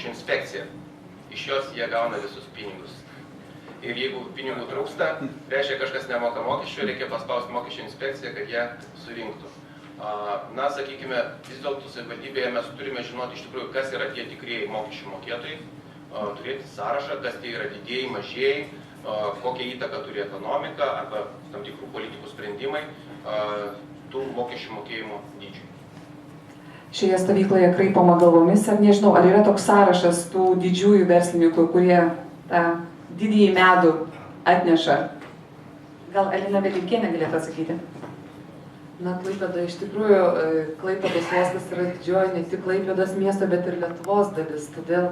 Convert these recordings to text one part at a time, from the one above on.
mokesčių inspekcija. Iš jos jie gauna visus pinigus. Ir jeigu pinigų trūksta, reiškia kažkas nemoka mokesčių, reikia paspausti mokesčių inspekciją, kad jie surinktų. Na, sakykime, vis dėlto savivaldybėje mes turime žinoti iš tikrųjų, kas yra tie tikrieji mokesčių mokėtojai, turėti sąrašą, kas tie yra didieji, mažieji, kokią įtaką turi ekonomika arba tam tikrų politikų sprendimai tų mokesčių mokėjimo dydžių. Šioje stovykloje kraipoma galvomis, ar nežinau, ar yra toks sąrašas tų didžiųjų verslininkų, kurie tą didįjį medų atneša? Gal Alina Velinkienė galėtų atsakyti? Na, Klaipėda iš tikrųjų, Klaipėdos uostas yra didžioji ne tik Klaipėdos miesto, bet ir Lietuvos dalis. Todėl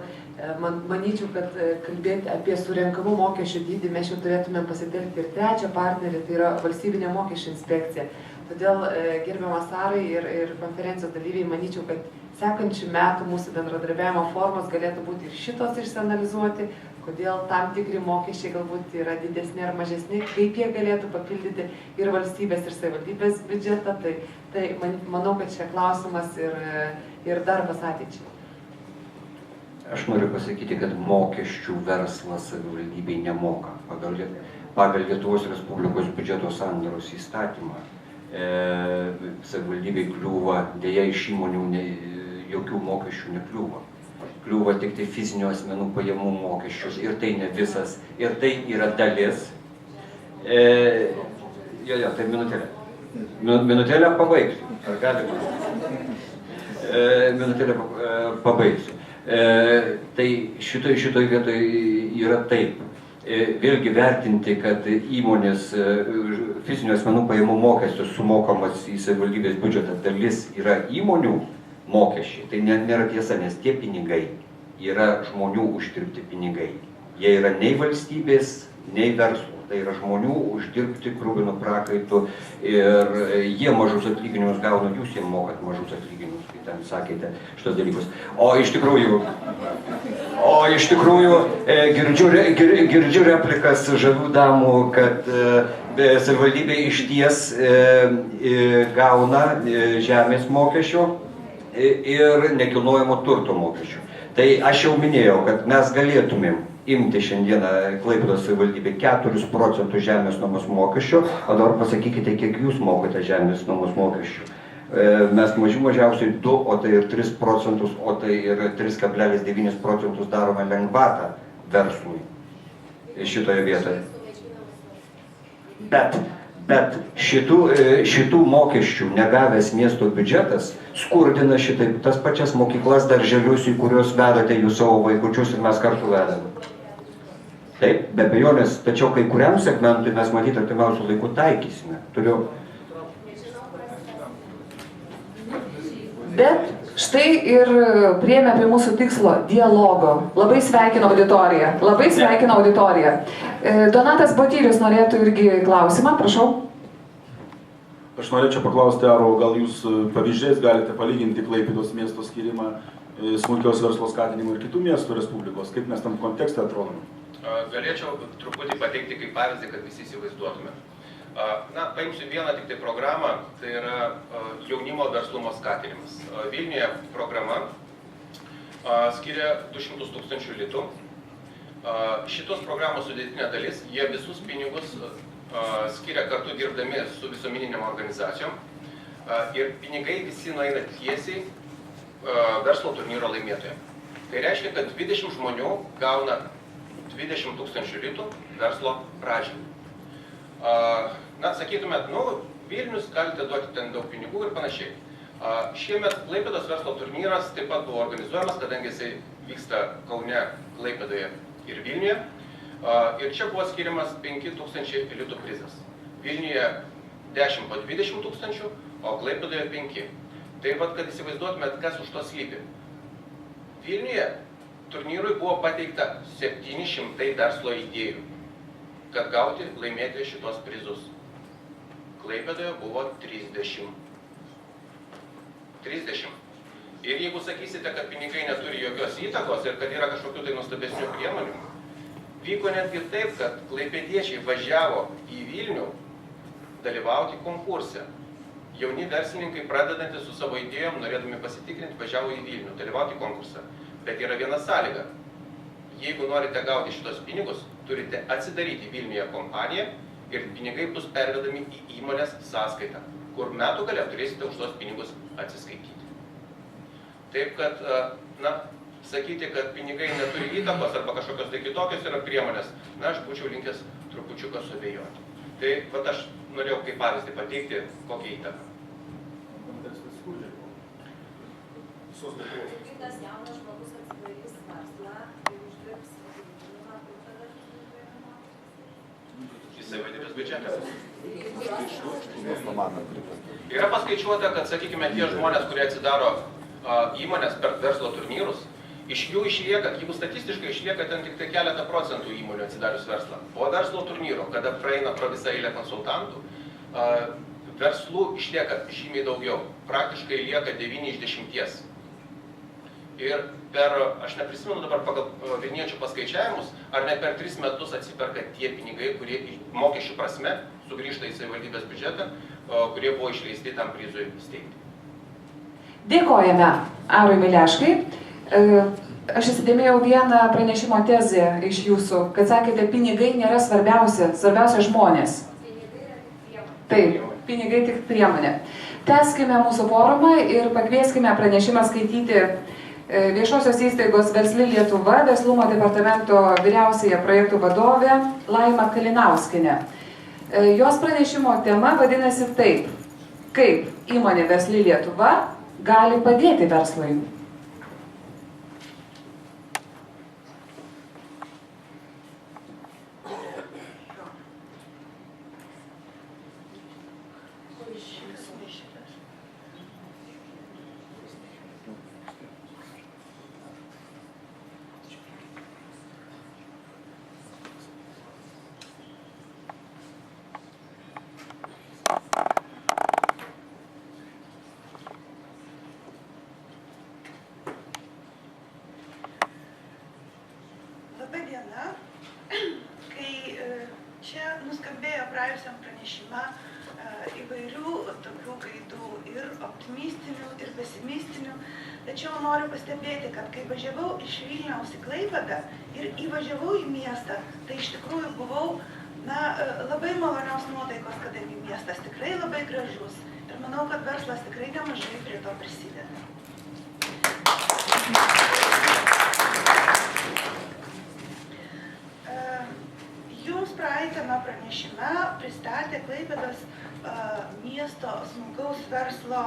manyčiau, kad kalbėti apie surenkamų mokesčių dydį mes jau turėtume pasitelkti ir trečią partnerį, tai yra valstybinė mokesčių inspekcija. Todėl, gerbiamas Arai ir konferencijos dalyviai, manyčiau, kad sekančių metų mūsų bendradarbiavimo formos galėtų būti ir šitos išsianalizuoti, kodėl tam tikri mokesčiai galbūt yra didesni ar mažesni, kaip jie galėtų papildyti ir valstybės ir savivaldybės biudžetą. Tai manau, kad čia klausimas ir darbas ateičiai. Aš noriu pasakyti, kad mokesčių verslas savivaldybei nemoka. Pagal Lietuvos Respublikos biudžeto sandaros įstatymą savivaldybei kliūva, dėja iš įmonių jokių mokesčių nekliūva. Kliūva tik tai fizinių asmenų pajamų mokesčius ir tai ne visas, ir tai yra dalis. Tai minutėlę. Minutėlę pabaigsiu. Ar galima? Minutėlę pabaigsiu. Tai šitoj vietoj yra taip. Vėlgi vertinti, kad įmonės fizinių asmenų pajamų mokestis sumokamas į savivaldybės biudžetą dalis yra įmonių mokesčiai. Tai nėra tiesa, nes tie pinigai yra žmonių uždirbti pinigai. Jie yra nei valstybės, nei verslo. Tai yra žmonių uždirbti krūvinu prakaitu ir jie mažus atlyginimus gauna, jūs jiem mokat mažus atlyginimus, kai ten sakėte šitos dalykus. O iš tikrųjų girdžiu replikas žavių damų, kad savivaldybė išties gauna žemės mokesčių ir nekilnojamo turto mokesčių. Tai aš jau minėjau, kad mes galėtumėm imti šiandieną Klaipėdos savivaldybė 4% žemės nuomos mokesčio, o dabar pasakykite, kiek jūs mokate žemės nuomos mokesčių. Mes mažiausiai 2, o tai ir 3%, o tai ir 3,9% darome lengvatą verslui šitoje vietoje. Bet šitų mokesčių negavęs miesto biudžetas skurdina šitaip tas pačias mokyklas, darželius, į kuriuos vedate jūs savo vaikučius ir mes kartu vedame. Taip, be abejonės, tačiau kai kuriam segmentui mes matyti artimiausių laikų taikysime. Bet štai ir priėmė prie mūsų tikslo dialogo. Labai sveikino auditoriją. Donatas Botyrius norėtų irgi klausimą, prašau. Aš norėčiau paklausti, Aro, gal jūs pavyzdžiais galite palyginti Klaipėdos miesto skirimą smulkios verslo skatinimo ir kitų miestų respublikos, kaip mes tam kontekste atrodome? Galėčiau truputį pateikti kaip pavyzdį, kad visi įsivaizduotume. Na, paimsiu vieną tik tai programą, tai yra jaunimo verslumo skatinimas. Vilniuje programa skiria 200 000 litų. Šitos programos sudėtinė dalis, jie visus pinigus skiria kartu dirbdami su visuomeninėm organizacijom ir pinigai visi nueina tiesiai verslo turnyro laimėtojai. Tai reiškia, kad 20 žmonių gauna 20 000 litų verslo pradžiai. Na, sakytumėt, Vilnius galite duoti ten daug pinigų ir panašiai. Šiemet Klaipėdos verslo turnyras taip pat buvo organizuojamas, kadangi jisai vyksta Kaune, Klaipėdoje ir Vilniuje. Ir čia buvo skiriamas 5 000 litų prizas. Vilniuje 10 po 20 000, o Klaipėdoje 5. Tai vat, kad įsivaizduotumėt, kas už to slypi. Vilniuje turnyrui buvo pateikta 700 verslo idėjų, kad gauti, laimėti šitos prizus. Klaipėdoje buvo 30. Ir jeigu sakysite, kad pinigai neturi jokios įtakos ir kad yra kažkokių tai nuostabesnių priemonių, vyko netgi taip, kad klaipėdiečiai važiavo į Vilnių dalyvauti konkurse. Jauni verslininkai, pradedantys su savo idėjom, norėdami pasitikrinti, važiavo į Vilnių dalyvauti konkursą. Bet yra viena sąlyga. Jeigu norite gauti šitos pinigus, turite atsidaryti Vilniuje kompaniją ir pinigai bus pervedami į įmonės sąskaitą, kur metų gale turėsite už tos pinigus atsiskaityti. Taip kad, sakyti, kad pinigai neturi įtakos arba kažkokios tai kitokios yra priemonės, aš būčiau linkęs trupučiuką suabejoti. Tai vat aš norėjau kaip pavyzdį pateikti, kokią įtaką. Tas jaunas žmogus atsidarys verslą ir uždirbs atlyginimą, kur tada Į savivaldybės biudžetą. Yra paskaičiuota, kad, sakykime, tie žmonės, kurie atsidaro įmonės per verslo turnyrus, iš jų išlieka, jeigu statistiškai išlieka ten tik tai keletą procentų įmonių atsidarius verslą. Po verslo turnyro, kada praeina pro visą eilę konsultantų, verslų išlieka žymiai daugiau. Praktiškai lieka 9 iš 10. Ir per, aš neprisimenu dabar pagal vilniečių paskaičiavimus, ar ne per 3 metus atsiperka tie pinigai, kurie mokesčių prasme sugrįžta į savivaldybės biudžetą, kurie buvo išleisti tam prizui steigti. Dėkojame Arui Mileškai. Aš įsidėmėjau vieną pranešimo tezę iš jūsų, kad sakėte, pinigai nėra svarbiausia, svarbiausia žmonės. Taip, pinigai tik priemonė. Tęskime mūsų forumą ir pakvieskime pranešimą skaityti Viešosios įstaigos Versli Lietuva, Verslumo departamento vyriausiąją projektų vadovę Laima Kalinauskienė. Jos pranešimo tema vadinasi taip, kaip įmonė Versli Lietuva gali padėti verslui. Labai diena, kai čia nuskambėjo praėjusiam pranešime įvairių tokių gaidų ir optimistinių, ir pesimistinių, tačiau noriu pastebėti, kad kai važiavau iš Vilniaus į Klaipėdą ir įvažiavau į miestą, tai iš tikrųjų buvau labai malonios nuotaikos, kadangi miestas tikrai labai gražus ir manau, kad verslas tikrai nemažai prie to prisideda. Jums praeitame pranešime pristatė Klaipėdos miesto smulkaus verslo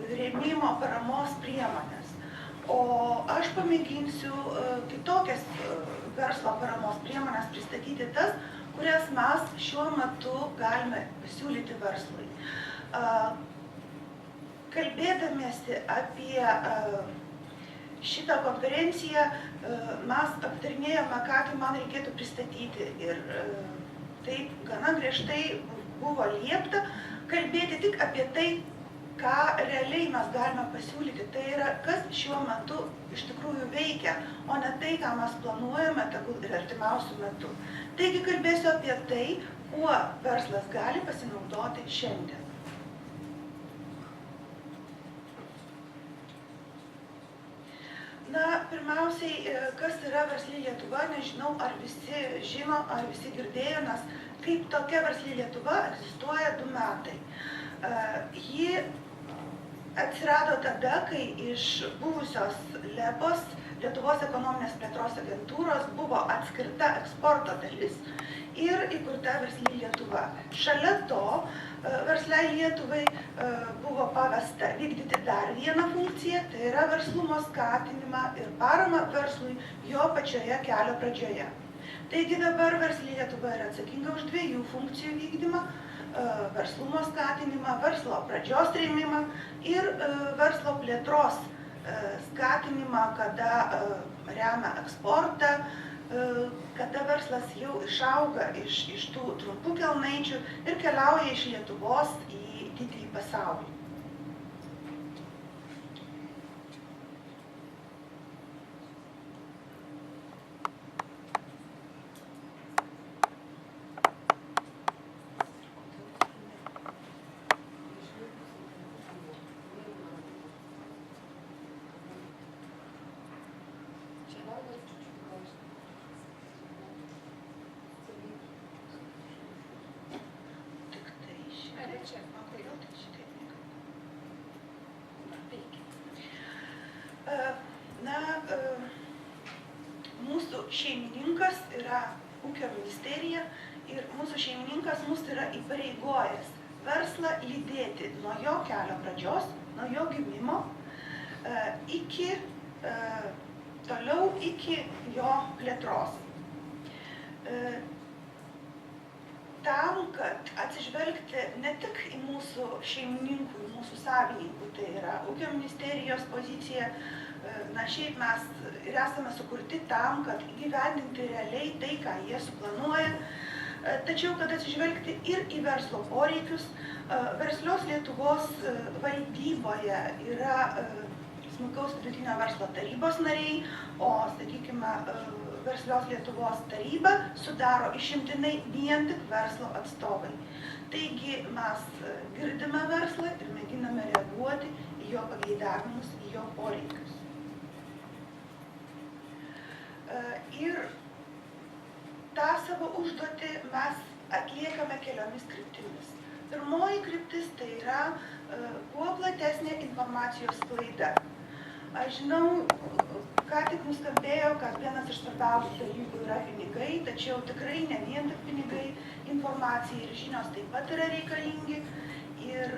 rėmimo paramos priemonės. O aš pamėginsiu kitokias verslo paramos priemonės pristatyti tas, kurias mes šiuo metu galime pasiūlyti verslui. Kalbėdamiesi apie šitą konferenciją mes aptarinėjome, ką man reikėtų pristatyti ir taip gana griežtai buvo liepta kalbėti tik apie tai, ką realiai mes galime pasiūlyti. Tai yra, kas šiuo metu iš tikrųjų veikia, o ne tai, ką mes planuojame ir artimiausių metų. Taigi kalbėsiu apie tai, kuo verslas gali pasinaudoti šiandien. Pirmiausiai, kas yra Versli Lietuva, nežinau, ar visi žino, ar visi girdėjo, nes kaip tokia Versli Lietuva egzistuoja 2 metai. Ji atsirado tada, kai iš buvusios LEPOS, Lietuvos ekonominės plėtros agentūros, buvo atskirta eksporto dalis ir įkurta Versli Lietuva. Šalia to Versliai Lietuvai buvo pavesta vykdyti dar vieną funkciją, tai yra verslumo skatinimą ir paramą verslui jo pačioje kelio pradžioje. Taigi dabar Versli Lietuva yra atsakinga už 2 funkcijų vykdymą - verslumo skatinimą, verslo pradžios rėmimą ir verslo plėtros skatinimą, kada remia eksportą, kada verslas jau išauga iš tų trumpų kelnaičių ir keliauja iš Lietuvos į didįjį pasaulį. šeimininkas yra ūkio ministerija ir mūsų šeimininkas mus yra įpareigojęs verslą lydėti nuo jo kelio pradžios, nuo jo gimimo iki toliau iki jo plėtros. Tam, kad atsižvelgti ne tik į mūsų šeimininkų, į mūsų savininkų, tai yra ūkio ministerijos pozicija, na šiaip mes ir esame sukurti tam, kad įgyvendinti realiai tai, ką jie suplanuoja, tačiau kad atsižvelgti ir į verslo poreikius. Verslios Lietuvos valdyboje yra smulkaus vidutinio verslo tarybos nariai, o, sakykime, Verslios Lietuvos taryba sudaro išimtinai vien tik verslo atstovai. Taigi mes girdime verslą ir mėginame reaguoti į jo pageidavimus, į jo poreikius. Ir tą savo užduotį mes atliekame keliomis kryptimis. Pirmoji kryptis tai yra kuo platesnė informacijos sklaida. Aš žinau, ką tik nuskambėjo, kad vienas iš svarbiausių dalykų yra pinigai, tačiau tikrai ne vien tik pinigai, informacija ir žinios taip pat yra reikalingi. Ir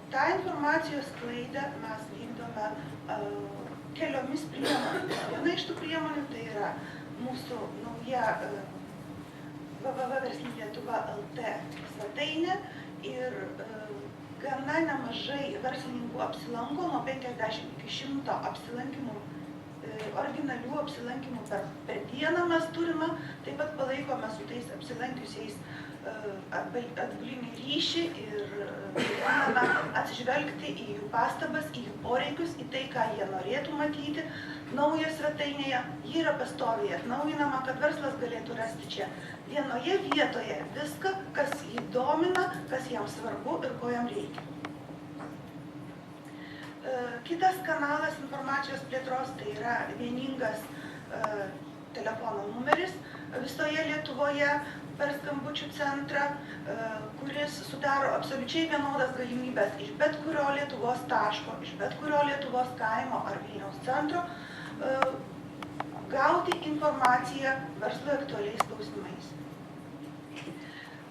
tą informacijos sklaidą mes vykdome keliomis priemonėmis. Viena iš tų priemonių tai yra mūsų nauja www.verslylietuva.lt svetainė ir gana nemažai verslininkų apsilanko, nuo 50 iki 100 apsilankimų, originalių apsilankimų per dieną mes turime, taip pat palaikome su tais apsilankiusiais atgalinį ryšį ir bandome atsižvelgti į jų pastabas, į jų poreikius, į tai, ką jie norėtų matyti. Nauja svetainėje, ji yra pastoviai atnaujinama, kad verslas galėtų rasti čia vienoje vietoje viską, kas jį domina, kas jam svarbu ir ko jam reikia. Kitas kanalas informacijos plėtros tai yra vieningas telefono numeris visoje Lietuvoje per skambučių centrą, kuris sudaro absoliučiai vienodas galimybės iš bet kurio Lietuvos taško, iš bet kurio Lietuvos kaimo ar Vilniaus centro gauti informaciją verslui aktualiais klausimais.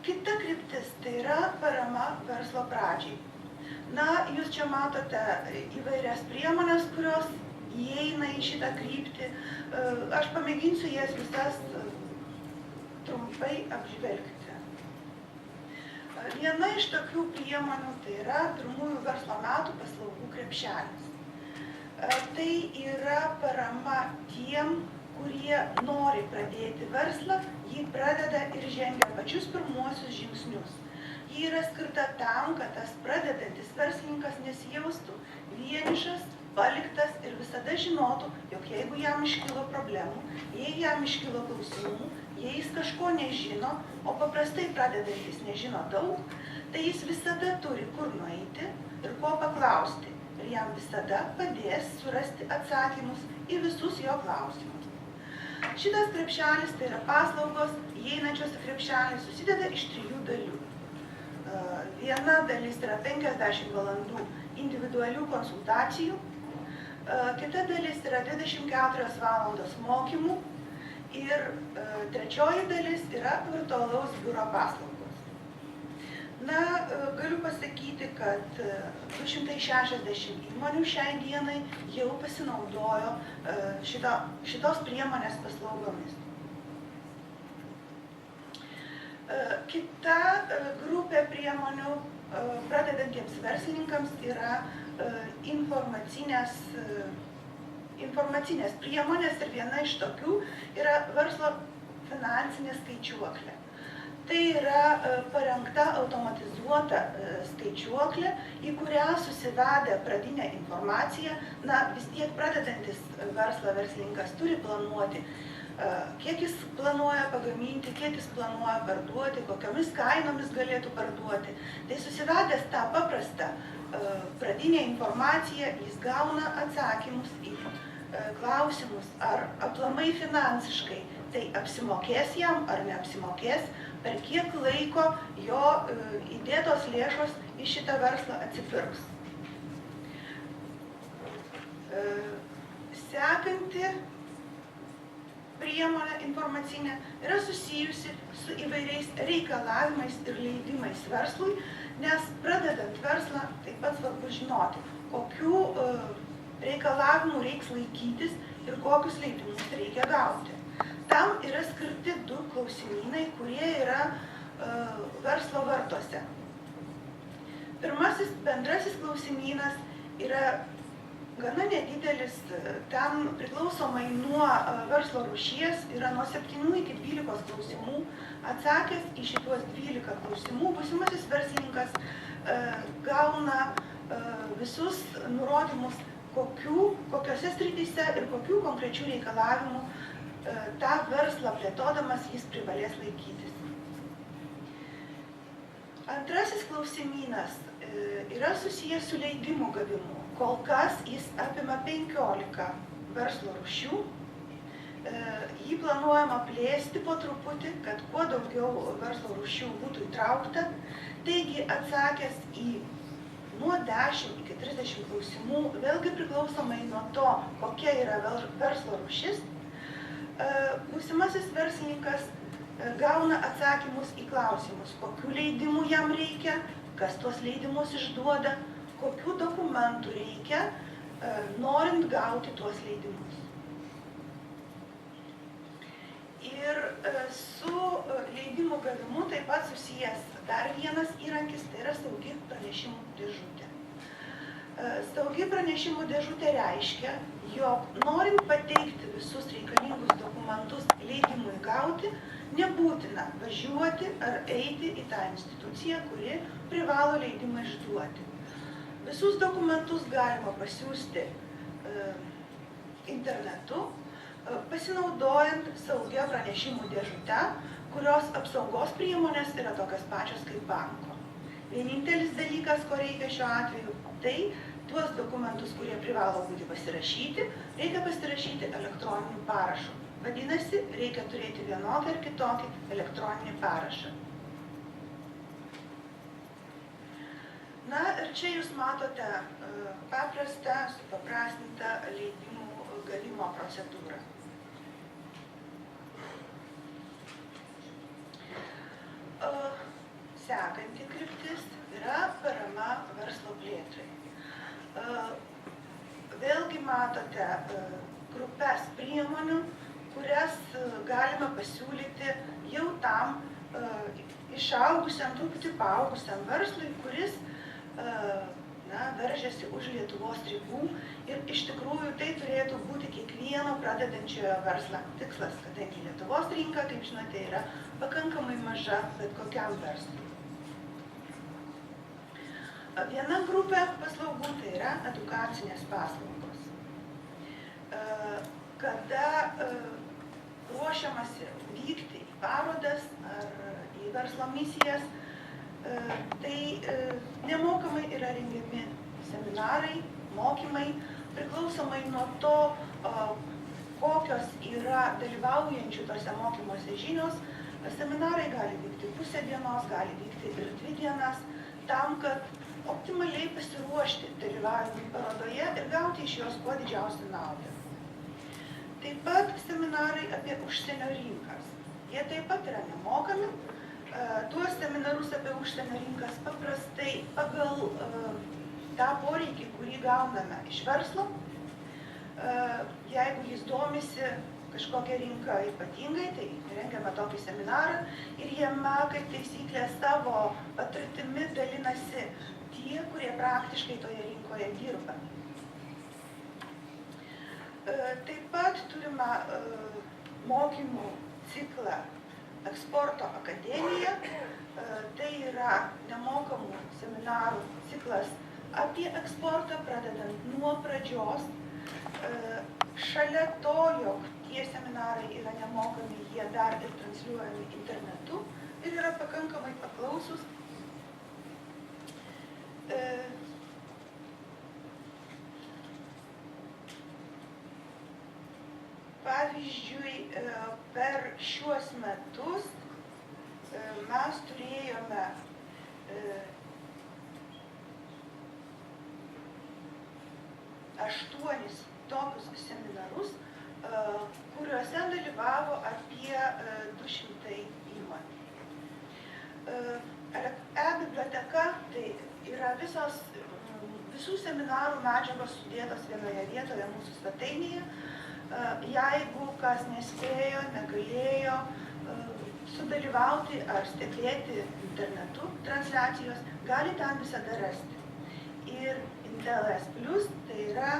Kita kryptis tai yra parama verslo pradžiai. Na, jūs čia matote įvairias priemonės, kurios įeina į šitą kryptį. Aš pamėginsiu jas visas trumpai apžvelgti. Viena iš tokių priemonių tai yra pirmųjų verslo metų paslaugų krepšelis. Tai yra parama tiem, kurie nori pradėti verslą, jį pradeda ir žengia pačius pirmuosius žingsnius. Ji yra skirta tam, kad tas pradedantis verslininkas nesijaustų vienišas, paliktas ir visada žinotų, jog jeigu jam iškilo problemų, jei jam iškilo klausimų, jei jis kažko nežino, o paprastai pradedantis nežino daug, tai jis visada turi kur nueiti ir ko paklausti. Ir jam visada padės surasti atsakymus į visus jo klausimus. Šitas krepšelis, tai yra paslaugos, įeinančios į krepšelį, susideda iš 3 dalių. Viena dalis yra 50 valandų individualių konsultacijų, kita dalis yra 24 valandos mokymų ir trečioji dalis yra virtualaus biuro paslaugos. Na, galiu pasakyti, kad 260 įmonių šiai dienai jau pasinaudojo šitos priemonės paslaugomis. Kita grupė priemonių pradedantiems verslininkams yra informacinės priemonės ir viena iš tokių yra verslo finansinė skaičiuoklė. Tai yra parengta automatizuota skaičiuoklė, į kurią susivedę pradinę informaciją, na vis tiek pradedantis verslą verslininkas turi planuoti, kiek jis planuoja pagaminti, kiek jis planuoja parduoti, kokiomis kainomis galėtų parduoti. Tai susivedęs tą paprastą pradinę informaciją, jis gauna atsakymus į klausimus, ar aplamai finansiškai tai apsimokės jam ar neapsimokės, per kiek laiko jo įdėtos lėšos į šitą verslą atsipirks. Sekanti priemonė informacinė yra susijusi su įvairiais reikalavimais ir leidimais verslui, nes pradedant verslą taip pat svarbu žinoti, kokių reikalavimų reiks laikytis ir kokius leidimus reikia gauti. Tam yra skirti 2 klausimynai, kurie yra verslo vartuose. Pirmasis bendrasis klausimynas yra gana nedidelis, ten priklausomai nuo verslo rūšies yra nuo 7 iki 12 klausimų. Atsakęs į šitos 12 klausimų, būsimasis verslininkas gauna visus nurodymus, kokiose srityse ir kokių konkrečių reikalavimų tą verslą plėtodamas jis privalės laikytis. Antrasis klausimynas yra susijęs su leidimų gavimu. Kol kas jis apima 15 verslo rūšių. Jį planuojama plėsti po truputį, kad kuo daugiau verslo rūšių būtų įtraukta. Taigi, atsakęs į nuo 10 iki 30 klausimų, vėlgi priklausomai nuo to, kokia yra verslo rūšis, būsimasis verslininkas gauna atsakymus į klausimus, kokių leidimų jam reikia, kas tuos leidimus išduoda, kokių dokumentų reikia, norint gauti tuos leidimus. Ir su leidimų gavimu taip pat susijęs dar vienas įrankis, tai yra saugi pranešimų dėžutė. Saugi pranešimų dėžutė reiškia, jog norint pateikti visus reikalingus dokumentus leidimui gauti, nebūtina važiuoti ar eiti į tą instituciją, kuri privalo leidimą išduoti. Visus dokumentus galima pasiųsti internetu, pasinaudojant saugia pranešimų dėžute, kurios apsaugos priemonės yra tokios pačios kaip banko. Vienintelis dalykas, ko reikia šiuo atveju, tai tuos dokumentus, kurie privalo būti pasirašyti, reikia pasirašyti elektroniniu parašu. Vadinasi, reikia turėti vienokį ar kitokį elektroninį parašą. Na ir čia jūs matote paprastą, supaprastintą leidimų gavimo procedūrą. Sekanti kryptis yra parama verslo plėtrai. Vėlgi matote grupes priemonių, kurias galima pasiūlyti jau tam išaugusiam, truputį paaugusiam verslui, kuris veržiasi už Lietuvos ribų ir iš tikrųjų tai turėtų būti kiekvieno pradedančiojo verslo tikslas, kadangi Lietuvos rinka, kaip žinote, yra pakankamai maža bet kokiam verslui. Viena grupė paslaugų tai yra edukacinės paslaugos. Kada ruošiamasi vykti į parodas ar į verslo misijas, tai nemokamai yra rengiami seminarai, mokymai, priklausomai nuo to, kokios yra dalyvaujančių tose mokymuose žinios. Seminarai gali vykti pusę dienos, gali vykti ir 2 dienas, tam, kad optimaliai pasiruošti dalyvavimui parodoje ir gauti iš jos kuo didžiausią naudą. Taip pat seminarai apie užsienio rinkas. Jie taip pat yra nemokami. Tuos seminarus apie užsienio rinkas paprastai pagal tą poreikį, kurį gauname iš verslo, jeigu jis domisi kažkokią rinką ypatingai, tai rengiame tokį seminarą ir jame, kaip taisyklė, savo patirtimi dalinasi tie, kurie praktiškai toje rinkoje dirba. Taip pat turime mokymų ciklą Eksporto akademija. Tai yra nemokamų seminarų ciklas apie eksportą, pradedant nuo pradžios. Šalia to, jog tie seminarai yra nemokami, jie dar ir transliuojami internetu ir yra pakankamai paklausus. Pavyzdžiui, per šiuos metus mes turėjome 8 tokius seminarus, kuriuose dalyvavo apie 200 įmonių. E-biblioteka tai yra visų seminarų medžiagos sudėtos vienoje vietoje mūsų svetainėje. Jeigu kas nespėjo, negalėjo sudalyvauti ar stebėti internetu transliacijos, gali ten visada rasti. Ir Intel-S Plus tai yra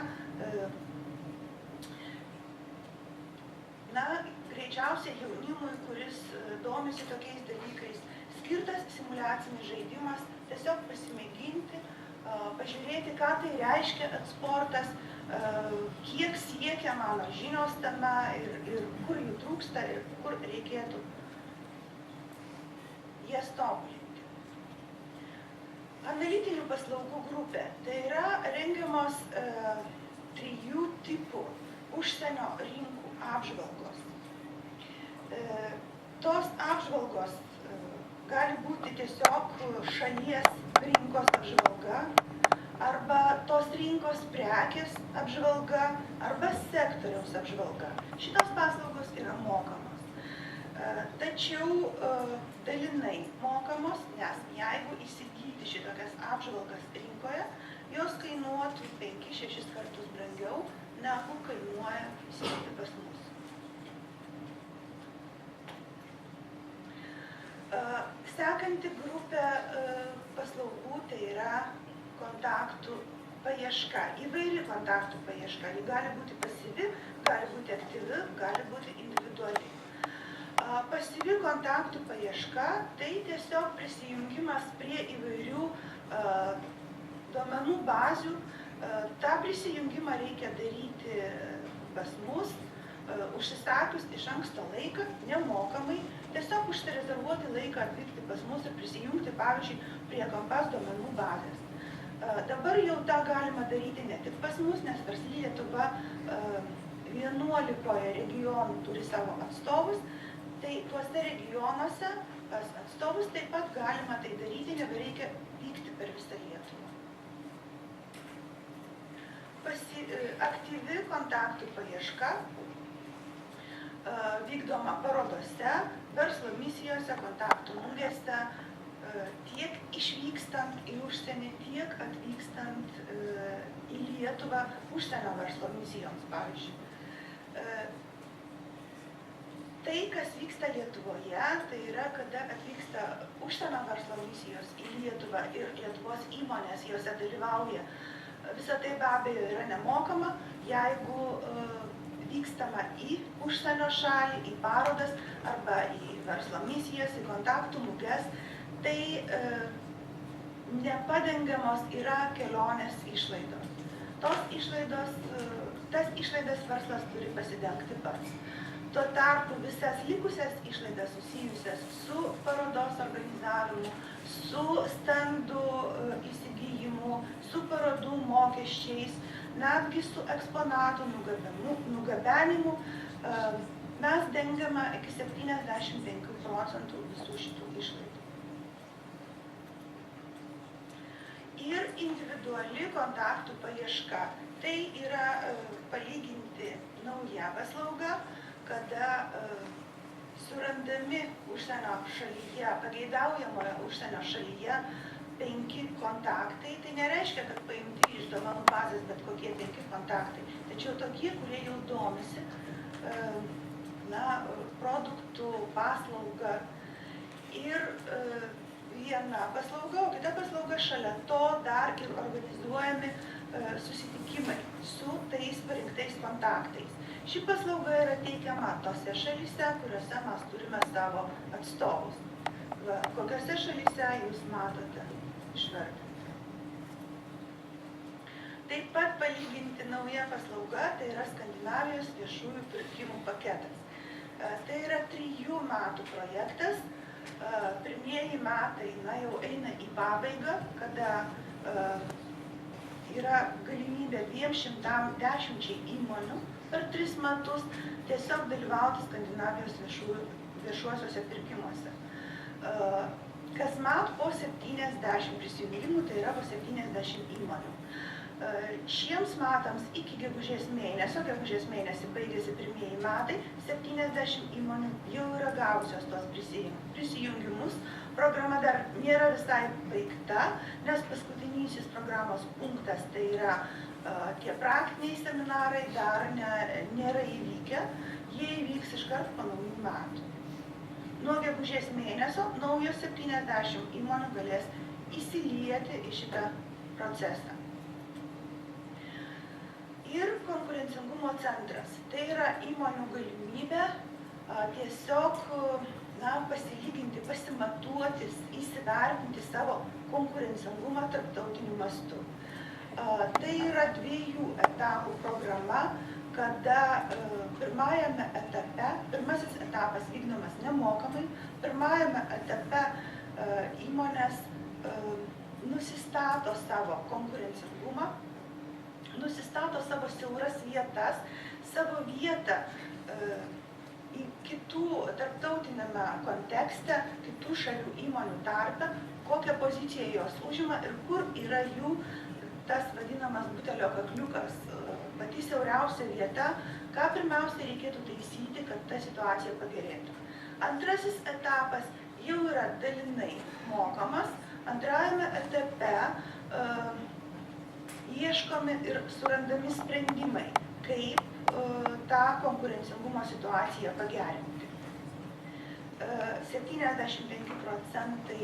greičiausiai jaunimui, kuris domisi tokiais dalykais, skirtas simuliacinis žaidimas, tiesiog pasimėginti, pažiūrėti, ką tai reiškia eksportas, kiek siekia mano žinios tame ir kur jų trūksta ir kur reikėtų jas tobulinti. Analitinių paslaugų grupė tai yra rengiamos 3 tipų užsienio rinkų apžvalgos. Tos apžvalgos gali būti tiesiog šalies rinkos apžvalga, arba tos rinkos prekės apžvalga, arba sektoriaus apžvalga. Šitos paslaugos yra mokamos. Tačiau dalinai mokamos, nes jeigu įsigyti šitokias apžvalgas rinkoje, jos kainuotų 5-6 kartus brangiau, negu kainuoja įsigyti pas mus. Sekanti grupė paslaugų tai yra kontaktų paieška, įvairi kontaktų paieška. Ji gali būti pasyvi, gali būti aktyvi, gali būti individuali. Pasyvi kontaktų paieška tai tiesiog prisijungimas prie įvairių duomenų bazių. Ta prisijungimą reikia daryti pas mus, užsisakius iš anksto laiką, nemokamai, tiesiog užsirezervuoti laiką atvykti pas mus ir prisijungti, pavyzdžiui, prie Kompas duomenų bazės. Dabar jau tą galima daryti ne tik pas mus, nes Versli Lietuva 11 regionų turi savo atstovus, tai tuose regionuose pas atstovus taip pat galima tai daryti, nebereikia vykti per visą Lietuvą. Aktyvi kontaktų paieška vykdoma parodose, verslo misijose, kontaktų mugėse, tiek išvykstant į užsienį, tiek atvykstant į Lietuvą užsienio verslo misijoms, pavyzdžiui. Tai, kas vyksta Lietuvoje, tai yra, kada atvyksta užsienio verslo misijos į Lietuvą ir Lietuvos įmonės jose dalyvauja. Visa tai be abejo yra nemokama, jeigu vykstama į užsienio šalį, į parodas arba į verslo misijas, į kontaktų muges, tai nepadengiamos yra kelionės išlaidos. Tas išlaidas verslas turi pasidengti pats. Tuo tarpu visas likusias išlaidas susijusias su parodos organizavimu, su standų įsigijimu, su parodų mokesčiais, netgi su eksponatų nugabenimu, mes dengiame iki 75% visų šitų išlaidų. Ir individuali kontaktų paieška. Tai yra palyginti nauja paslauga, kada surandami užsienio šalyje, pageidaujamoje užsienio šalyje 5 kontaktai. Tai nereiškia, kad paimti iš duomenų bazės bet kokie 5 kontaktai. Tačiau tokie, kurie jau domisi produktų, paslaugą. Ir viena paslauga, o kita paslauga šalia to dar ir organizuojami susitikimai su tais parinktais kontaktais. Ši paslauga yra teikiama tose šalyse, kuriuose mes turime savo atstovus. Kokiose šalyse jūs matote išvardinti. Taip pat palyginti nauja paslauga, tai yra Skandinavijos viešųjų pirkimų paketas. Tai yra 3 metų projektas. Pirmieji metai jau eina į pabaigą, kada yra galimybė 210 įmonių per 3 metus tiesiog dalyvauti Skandinavijos viešuosiuose pirkimuose. Kasmet po 70 prisijungimų, tai yra po 70 įmonių. Šiems metams iki gegužės mėnesį baigėsi pirmieji metai, 70 įmonių jau yra gavusios tos prisijungimus. Programa dar nėra visai baigta, nes paskutinysis programos punktas, tai yra tie praktiniai seminarai, dar nėra įvykę, jie įvyks iškart po naujų metų. Nuo gegužės mėnesio naujos 70 įmonių galės įsilieti į šitą procesą. Ir konkurencingumo centras. Tai yra įmonių galimybė tiesiog pasilyginti, pasimatuoti, įsivertinti savo konkurencingumą tarptautiniu mastu. Tai yra 2 etapų programa, kada pirmajame etape, pirmasis etapas vykdomas nemokamai, pirmajame etape įmonės nusistato savo konkurencingumą, nusistato savo siauras vietas, savo vietą į kitų tarptautinėme kontekste, kitų šalių įmonių tarpe, kokią poziciją jos užima ir kur yra jų tas vadinamas butelio kakliukas, pati siauriausia vieta, ką pirmiausia reikėtų taisyti, kad ta situacija pagerėtų. Antrasis etapas jau yra dalinai mokamas, antrajame etape ieškomi ir surandami sprendimai, kaip tą konkurencingumo situaciją pagerinti. 75%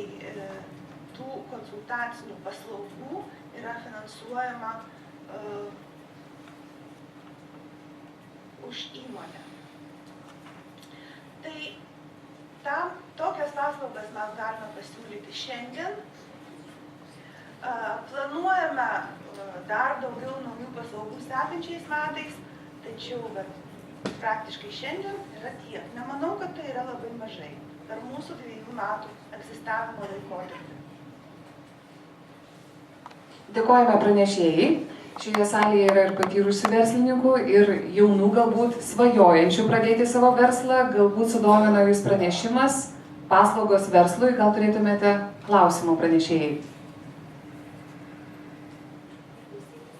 tų konsultacinių paslaugų yra finansuojama už įmonę. Tai tokias paslaugas mes galime pasiūlyti šiandien. Planuojame dar daugiau naujų paslaugų sekančiais metais, tačiau praktiškai šiandien yra tiek. Nemanau, kad tai yra labai mažai per mūsų 2 metų egzistavimo laikotarpį. Dėkojame pranešėjai. Šioje salėje yra ir patyrusių verslininkų, ir jaunų galbūt svajojančių pradėti savo verslą. Galbūt sudomino jūs pranešimas, paslaugos verslui. Gal turėtumėte klausimų pranešėjai?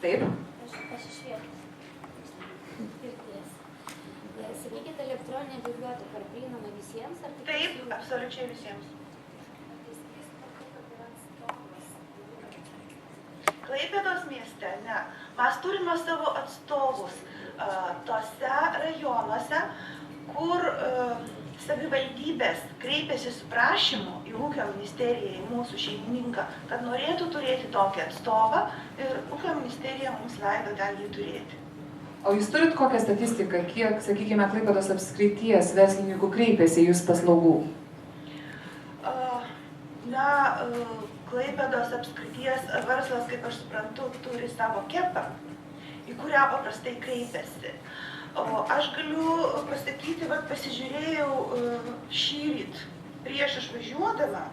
Taip. Aš iš vietos. Pirties. Sakykit, elektroninė biblioteka ar prieinama visiems? Ar Taip, absoliučiai visiems. Klaipėdos mieste, ne. Mes turime savo atstovus tose rajonuose, kur savivaldybės kreipėsi su prašymu į Ūkio ministeriją, į mūsų šeimininką, kad norėtų turėti tokį atstovą ir Ūkio ministerija mums leido ten jį turėti. O jūs turit kokią statistiką, kiek, sakykime, Klaipėdos apskrities verslininkų kreipėsi į jūs paslaugų? Klaipėdos apskrities verslas, kaip aš suprantu, turi savo kepą, į kurią paprastai kreipiasi. Aš galiu pasakyti, pasižiūrėjau šįryt prieš išvažiuodama,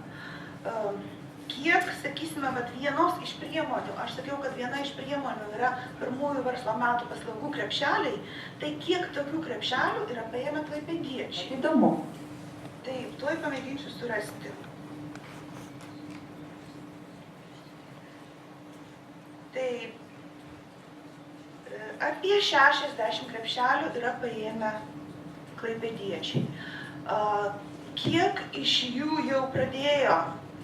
kiek, sakysime, vienos iš priemonių, aš sakiau, kad viena iš priemonių yra pirmųjų verslo metų paslaugų krepšeliai, tai kiek tokių krepšelių yra paėmę klaipėdiečiai. Įdomu. Taip, tuoj pamėginsiu surasti. Taip, apie 60 krepšelių yra paėmę klaipėdiečiai. Kiek iš jų jau pradėjo,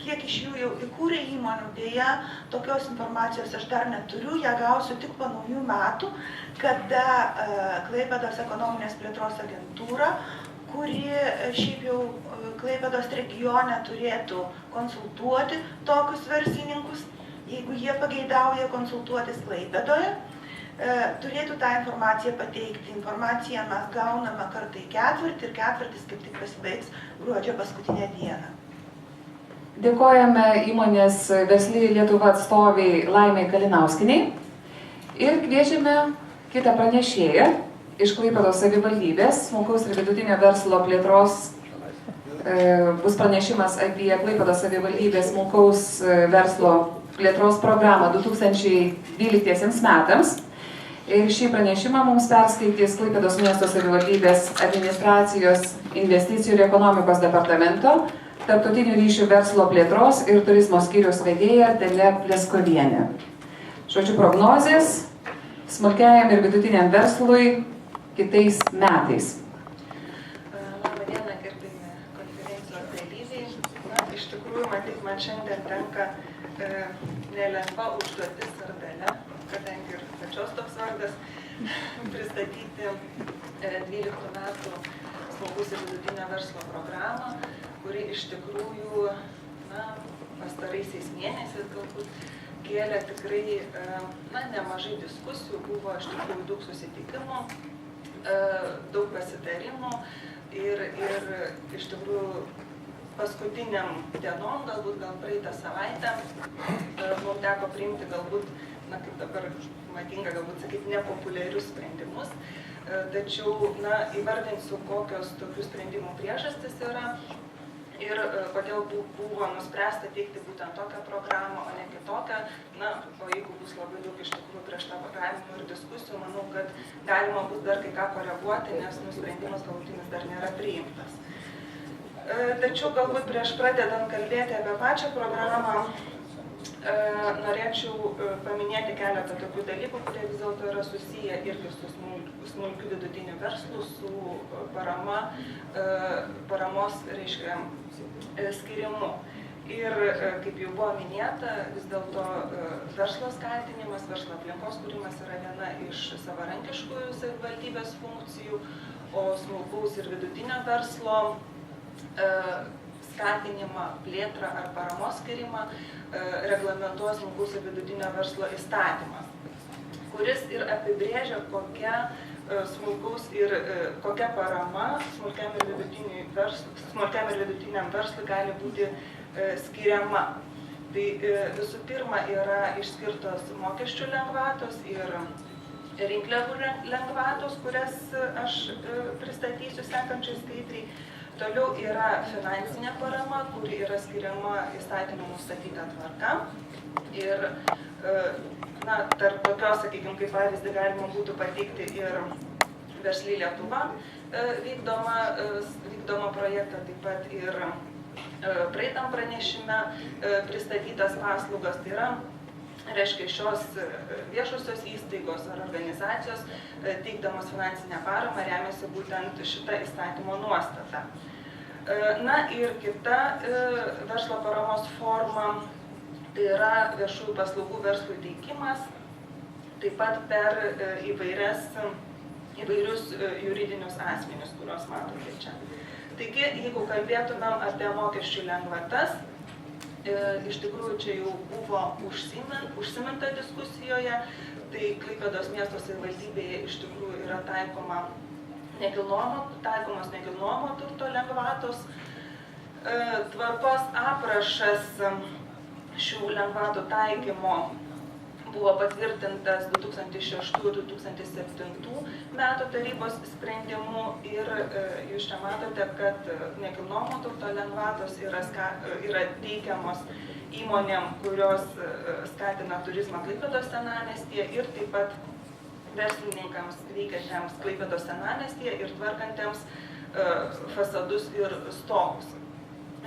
kiek iš jų jau įkūrė įmonių, dėja, tokios informacijos aš dar neturiu, ją gausiu tik po naujų metų, kada Klaipėdos ekonominės plėtros agentūra, kuri šiaip jau Klaipėdos regione turėtų konsultuoti tokius verslininkus, jeigu jie pageidauja konsultuotis Klaipėdoje, turėtų tą informaciją pateikti. Informaciją mes gauname kartą į ketvirtį ir ketvirtis kaip tik pasibaigs gruodžio paskutinę dieną. Dėkojame įmonės Versli Lietuva atstoviai Laimai Kalinauskiniai ir kviečiame kitą pranešėją iš Klaipėdos savivaldybės, smulkaus ir vidutinio verslo plėtros. Bus pranešimas apie Klaipėdos savivaldybės smulkaus verslo plėtros programą 2012 metams. Ir šį pranešimą mums perskaitys Klaipėdos miesto savivaldybės administracijos investicijų ir ekonomikos departamento, tarptautinių ryšių verslo plėtros ir turizmo skyriaus vedėja Dalia Pleskovienė. Žodžiu, prognozės smulkiajam ir vidutiniam verslui kitais metais. Labą dieną, gerbimi konferencijos dalyviai. Na, iš tikrųjų, matyt, man šiandien tenka nelengva užduotis ar dalia, kadangi ir pačios toks vardas, pristatyti 12 metų smulkaus ir vidutinio verslo programą, kuri iš tikrųjų, na, pastaraisiais mėnesiais galbūt kėlė tikrai, na, nemažai diskusijų, buvo iš tikrųjų daug susitikimų, daug pasitarimų ir iš tikrųjų paskutiniam dienom, galbūt gal praeitą savaitę, mums teko priimti galbūt, na, kaip dabar madinga galbūt sakyti, nepopuliarius sprendimus, tačiau, na, įvardinsiu, kokios tokių sprendimų priežastis yra ir kodėl buvo nuspręsta teikti būtent tokią programą, o ne kitokią. Na, o jeigu bus labai daug iš tikrųjų prieštaravimų ir diskusijų, manau, kad galima bus dar kai ką koreguoti, nes sprendimas galutinis dar nėra priimtas. Tačiau galbūt prieš pradedant kalbėti apie pačią programą, norėčiau paminėti keletą tokių dalykų, kurie vis dėlto yra susiję irgi su smulkiu vidutiniu verslu, su paramos, reiškia, skirimu. Ir, kaip jau buvo minėta, vis dėlto verslo skatinimas, verslo aplinkos kūrimas yra viena iš savarankiškųjų savivaldybės funkcijų, o smulkaus ir vidutinio verslo skatinimą, plėtrą ar paramos skirimą reglamentuos smulkaus ir vidutinio verslo įstatymas, kuris ir apibrėžia, kokia parama smulkiam ir vidutiniam verslui gali būti skiriama. Tai visų pirma yra išskirtos mokesčių lengvatos ir rinkliavų lengvatos, kurias aš pristatysiu sekančiai skaidriai. Toliau yra finansinė parama, kuri yra skiriama įstatymų nustatyta tvarka. Ir, na, tarp tokios, sakykime, kaip pavyzdį galima būtų pateikti ir Versli Lietuva vykdomą projektą, taip pat ir praeitam pranešime pristatytas paslaugas. Tai yra, reiškia, šios viešosios įstaigos ar organizacijos teikdamos finansinę paramą remiasi būtent šitą įstatymo nuostatą. Na ir kita verslo paramos forma, tai yra viešųjų paslaugų verslui teikimas, taip pat per įvairius juridinius asmenius, kuriuos matote čia. Taigi, jeigu kalbėtumėm apie mokesčių lengvatas, iš tikrųjų čia jau buvo užsiminta diskusijoje, tai Klaipėdos miesto savivaldybėje iš tikrųjų yra taikomos nekilnojamo turto lengvatos. Tvarkos aprašas šių lengvatų taikymo buvo patvirtintas 2006-2007 metų tarybos sprendimu ir jūs čia matote, kad nekilnojamo turto lengvatos yra teikiamos įmonėm, kurios skatina turizmą Klaipėdos senamiestyje ir taip pat verslininkams veikiantiems Klaipėdos senamiestyje ir tvarkantiems fasadus ir stogus.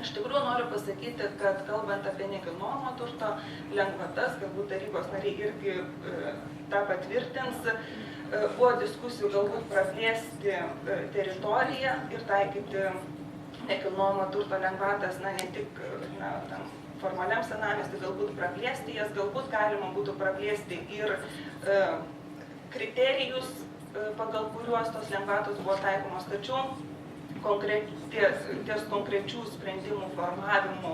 Iš tikrųjų noriu pasakyti, kad kalbant apie nekilnojamo turto lengvatas, galbūt tarybos nariai irgi tą patvirtins, buvo diskusijų galbūt praplėsti teritoriją ir taikyti nekilnojamo turto lengvatas, na, ne tik tam formaliam senamiestį, galbūt praplėsti jas, galbūt galima būtų praplėsti ir kriterijus, pagal kuriuos tos lengvatos buvo taikomos, tačiau ties konkrečių sprendimų formavimų,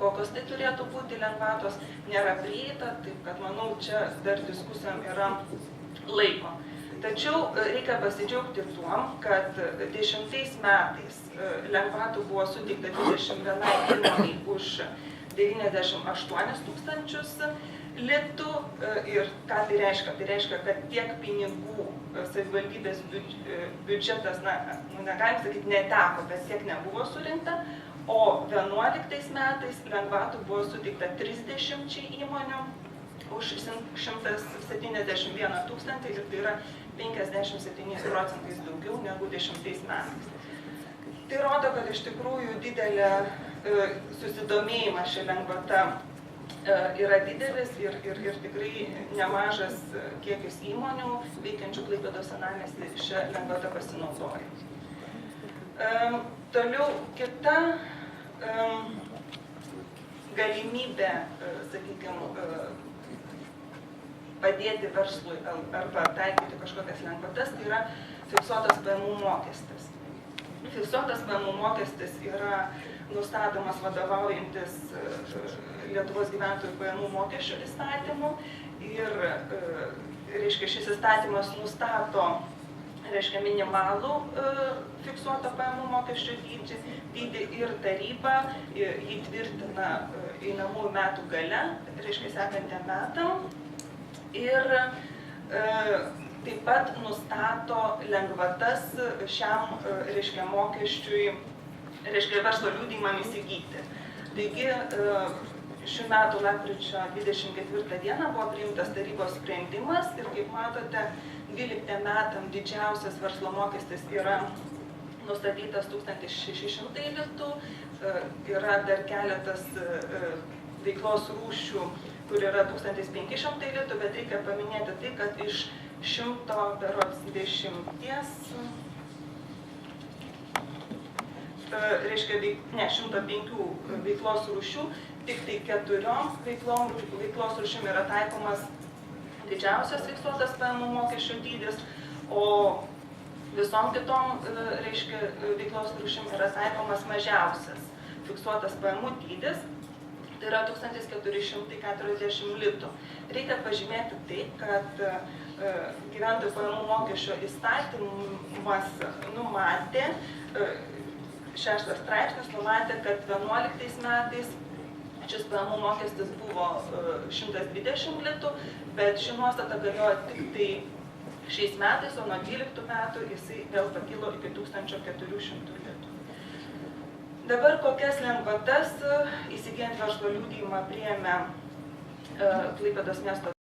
kokios tai turėtų būti lengvatos, nėra prieita, taip kad manau, čia dar diskusijom yra laiko. Tačiau reikia pasidžiaugti tuo, kad 10 metais lengvatų buvo suteikta 21 įmonei už 98 tūkstančius litų. Ir ką tai reiškia? Tai reiškia, kad tiek pinigų savivaldybės biudžetas, na, negalim sakyti, neteko, bet tiek nebuvo surinkta, o 11 metais lengvatų buvo suteikta 30 įmonių už 171 tūkstantį ir tai yra 57% daugiau negu 10 metais. Tai rodo, kad iš tikrųjų didelė susidomėjimą šią lengvatą yra didelis ir tikrai nemažas kiekis įmonių veikiančių Klaipėdos senamiestyje šią lengvatą pasinaudoja. Toliau kita galimybė, sakykime, padėti verslui arba taikyti kažkokias lengvatas, tai yra fiksuotas pajamų mokestis. Fiksuotas pajamų mokestis yra nustatomas vadovaujantis Lietuvos gyventojų pajamų mokesčio įstatymu ir, reiškia, šis įstatymas nustato, reiškia, minimalų fiksuoto pajamų mokesčio dydį ir taryba jį tvirtina einamųjų metų gale, reiškia, sekantiem metam. Ir taip pat nustato lengvatas šiam, reiškia, mokesčiui, reiškia, verslo liudijimam įsigyti. Taigi, šių metų lapkričio 24 dieną buvo priimtas tarybos sprendimas ir, kaip matote, 12 metam didžiausias verslo mokestis yra nustatytas 1600 litų, yra dar keletas veiklos rūšių, kur yra 1500 litų, bet reikia paminėti tai, kad iš 110, reiškia, 105 veiklos rūšių, tik tai 4 veiklos rūšim yra taikomas didžiausias fiksuotas pajamų mokesčio dydis, o visom kitom, reiškia, veiklos rūšim yra taikomas mažiausias fiksuotas pajamų dydis, tai yra 1440 litų. Reikia pažymėti tai, kad gyventojų pajamų mokesčio įstatymas numatė, 6 straipsnis numatė, kad 11 metais šis pajamų mokestis buvo 120 litų, bet ši nuostata galioja tik tai šiais metais, o nuo 12 metų jisai vėl pakilo iki 1400 litų. Dabar kokias lengvatas įsigijant verslo liudijimą priėmė Klaipėdos miesto